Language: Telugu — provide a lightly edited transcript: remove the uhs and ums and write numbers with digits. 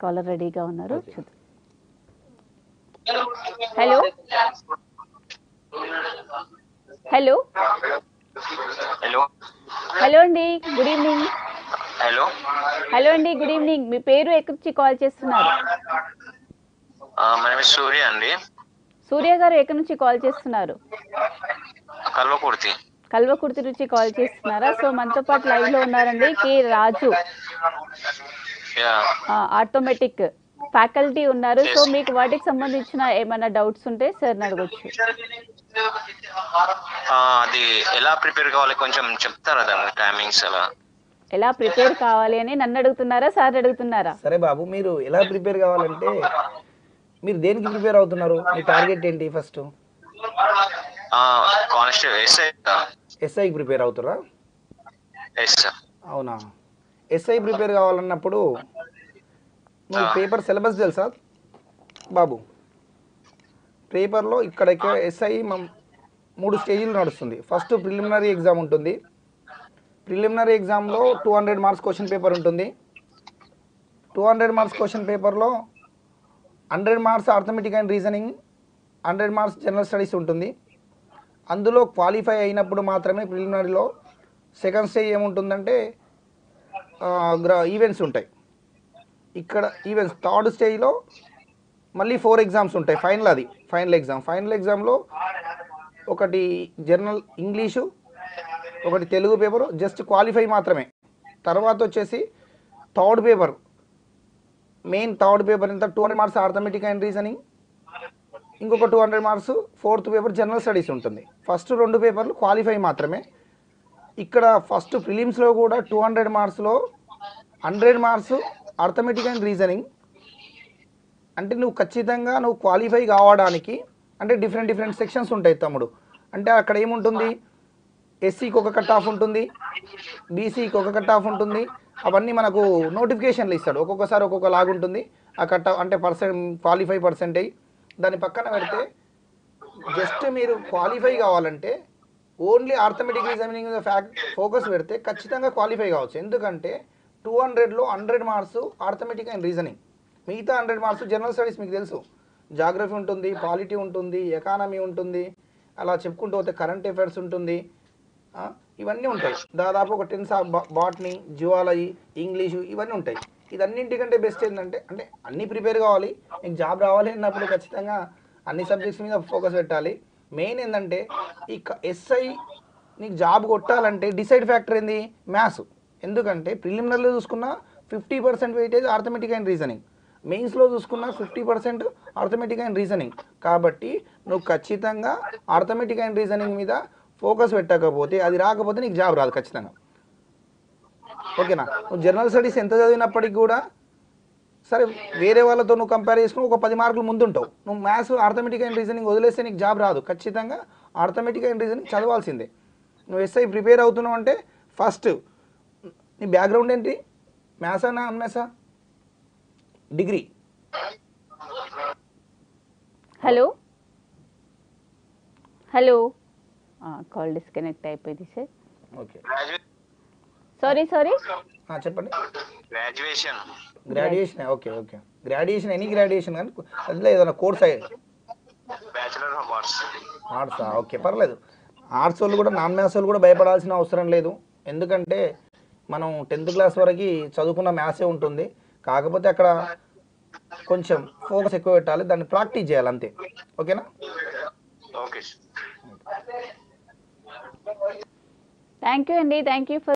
కాలర్ రెడీగా ఉన్నారు, చూద్దాం. హలో హలో హలో హలో అండి, గుడ్ ఈవినింగ్. హలో హలో అండి, గుడ్ ఈవినింగ్. మీ పేరు ఎక్కడి నుంచి కాల్ చేస్తున్నారు? మన పేరు సూర్య అండి, సూర్య గారు ఎక్కడి నుంచి కాల్ చేస్తున్నారు? కల్వకుర్తి. కల్వకుర్తి నుంచి కాల్ చేస్తున్నారా? సో మనతో పాటు లైవ్ లో ఉన్నారండి కే రాజు, యా ఆటోమేటిక్ ఫ్యాకల్టీ ఉన్నారు. So Yes. మీకు వాటికి సంబంధించిన ఏమైనా డౌట్స్ ఉంటే సార్ అడగొచ్చు. అది ఎలా ప్రిపేర్ కావాలి కొంచెం చెప్తారా, దాని టైమింగ్స్ అలా? ఎలా ప్రిపేర్ కావాలి అని నన్ను అడుగుతున్నారా, సార్ అడుగుతున్నారా? సరే బాబు, మీరు ఎలా ప్రిపేర్ కావాలంటే మీరు దేనికి ప్రిపేర్ అవుతున్నారు? మీ టార్గెట్ ఏంటి? First constable SI. ఎస్ఐకి ప్రిపేర్ అవుతారా? Yes sir. అవునా? ఎస్ఐ ప్రిపేర్ కావాలన్నప్పుడు నువ్వు పేపర్ సిలబస్ తెలుసా బాబు? పేపర్లో ఇక్కడ ఎస్ఐ 3 స్టేజీలు నడుస్తుంది. ఫస్ట్ ప్రిలిమినరీ ఎగ్జామ్ ఉంటుంది. ప్రిలిమినరీ ఎగ్జామ్లో 200 మార్క్స్ క్వశ్చన్ పేపర్ ఉంటుంది. 200 మార్క్స్ క్వశ్చన్ పేపర్లో 100 marks arithmetic and reasoning, 100 marks general studies ఉంటుంది. అందులో క్వాలిఫై అయినప్పుడు మాత్రమే ప్రిలిమినరీలో సెకండ్ స్టేజ్ ఏముంటుందంటే ఈవెంట్స్ ఉంటాయి. ఇక్కడ ఈవెంట్స్ థర్డ్ స్టేజ్లో మళ్ళీ 4 ఎగ్జామ్స్ ఉంటాయి. Final exam. ఫైనల్ ఎగ్జామ్లో ఒకటి జనరల్ ఇంగ్లీషు, ఒకటి తెలుగు పేపరు, జస్ట్ క్వాలిఫై మాత్రమే. తర్వాత వచ్చేసి third paper, main third paper ఎంత 200 మార్క్స్ అర్థమెటిక్ అండ్ రీజనింగ్, ఇంకొక 200 marks fourth paper general studies ఉంటుంది. ఫస్ట్ 2 పేపర్లు క్వాలిఫై మాత్రమే. ఇక్కడ ఫస్ట్ ప్రిలిమ్స్లో కూడా 200 మార్క్స్లో 100 మార్క్స్ అర్థమెటిక్ అండ్ రీజనింగ్. అంటే నువ్వు ఖచ్చితంగా నువ్వు క్వాలిఫై కావడానికి అంటే డిఫరెంట్ సెక్షన్స్ ఉంటాయి తమ్ముడు. అంటే అక్కడ ఏముంటుంది, ఎస్సీకి ఒక కట్ ఆఫ్ ఉంటుంది, బీసీకి ఒక కట్ ఆఫ్ ఉంటుంది. అవన్నీ మనకు నోటిఫికేషన్లు ఇస్తాడు. ఒక్కొక్కసారి ఒక్కొక్క లాగా ఉంటుంది ఆ కట్ ఆఫ్. అంటే క్వాలిఫై పర్సెంటేజ్ దాని పక్కన పెడితే జస్ట్ మీరు క్వాలిఫై కావాలంటే ఓన్లీ ఆర్థమెటిక్ రీజనింగ్ మీద ఫోకస్ పెడితే ఖచ్చితంగా క్వాలిఫై కావచ్చు. ఎందుకంటే 200లో 100 మార్క్స్ ఆర్థమెటిక్ అండ్ రీజనింగ్, మిగతా 100 మార్క్స్ జనరల్ స్టడీస్. మీకు తెలుసు జాగ్రఫీ ఉంటుంది, పాలిటీ ఉంటుంది, ఎకానమీ ఉంటుంది, అలా చెప్పుకుంటూ పోతే కరెంట్ అఫైర్స్ ఉంటుంది. ఇవన్నీ ఉంటాయి. దాదాపు ఒక 10 బాటనీ, జువాలజీ, ఇంగ్లీషు ఇవన్నీ ఉంటాయి. ఇదన్నింటికంటే బెస్ట్ ఏంటంటే అంటే అన్నీ ప్రిపేర్ కావాలి. నీకు జాబ్ రావాలి అన్నప్పుడు ఖచ్చితంగా అన్ని సబ్జెక్ట్స్ మీద ఫోకస్ పెట్టాలి. మెయిన్ ఏంటంటే ఈ ఎస్ఐ నీకు జాబ్ కొట్టాలంటే డిసైడ్ ఫ్యాక్టర్ ఏంది? మ్యాథ్స్. ఎందుకంటే ప్రిలిమినరీలో చూసుకున్న 50% వెయిటేజ్ ఆర్థమెటిక్ అండ్ రీజనింగ్, మెయిన్స్లో చూసుకున్న 50% ఆర్థమెటిక్ అండ్ రీజనింగ్. కాబట్టి నువ్వు ఖచ్చితంగా ఆర్థమెటిక్ అండ్ రీజనింగ్ మీద ఫోకస్ పెట్టకపోతే, అది రాకపోతే నీకు జాబ్ రాదు ఖచ్చితంగా. ఓకేనా? నువ్వు జనరల్ స్టడీస్ ఎంత చదివినప్పటికి కూడా సరే వేరే వాళ్ళతో నువ్వు కంపేర్ చేసుకుని ఒక 10 మార్కులు ముందుంటావు. నువ్వు మ్యాథ్స్ ఆర్థమెటిక్ అండ్ రీజనింగ్ వదిలేస్తే నీకు జాబ్ రాదు. ఖచ్చితంగా ఆర్థమెటిక్ అండ్ రీజనింగ్ చదవాల్సిందే. నువ్వు ఎస్ఐ ప్రిపేర్ అవుతున్నావు అంటే ఫస్ట్ నీ బ్యాక్గ్రౌండ్ ఏంటి? మ్యాథ్సా నాన్ మ్యాథ్సా? Degree? Hello hello call disconnect అయిపోయింది సార్. ఓకే, సారీ చెప్పండి. Graduation. Okay. Graduation, any graduation కానీ అందులో ఏదైనా కోర్స్ బ్యాచిలర్ ఆఫ్ ఆర్ట్స్. ఆర్ట్సా? ఓకే, పర్లేదు. ఆర్ట్స్ వాళ్ళు కూడా నాన్ మ్యాథ్స్ వాళ్ళు కూడా భయపడాల్సిన అవసరం లేదు. ఎందుకంటే మనం 10th క్లాస్ వరకు చదువుకున్న మ్యాథ్సే ఉంటుంది. కాకపోతే అక్కడ కొంచెం ఫోకస్ ఎక్కువ పెట్టాలి, దాన్ని ప్రాక్టీస్ చేయాలి అంతే. ఓకేనా? ఓకే. థ్యాంక్ యూ అండి, థ్యాంక్ యూ ఫర్